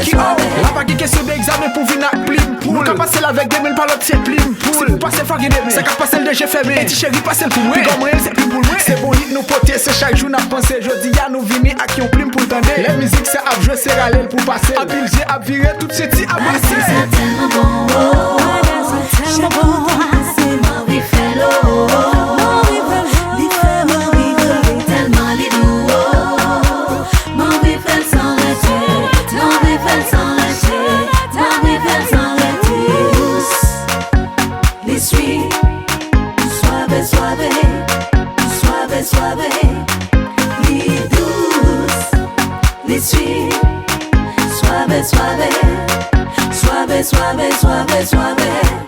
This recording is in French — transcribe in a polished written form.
qui la pas qui question d'examen pour venir à plim poule. Nous passer avec 2000 par l'autre c'est plim poule. Si vous passez faut gagner, c'est qu'à passer le DG fermé. Et ti chéri passer pour moi. Comme moi c'est plim pour moi. C'est bon hit nous porter, c'est chaque jour n'a pensé jodi ya nous vini à qui on plim pour tendre. La musique c'est à jouer, c'est râler pour passer. À pile à virer tout ce ti à passer. C'est tellement bon. C'est tellement bon. C'est Mauvais Fellow. Suave, li douce, li sweet, suave, suave, suave, suave, suave, suave.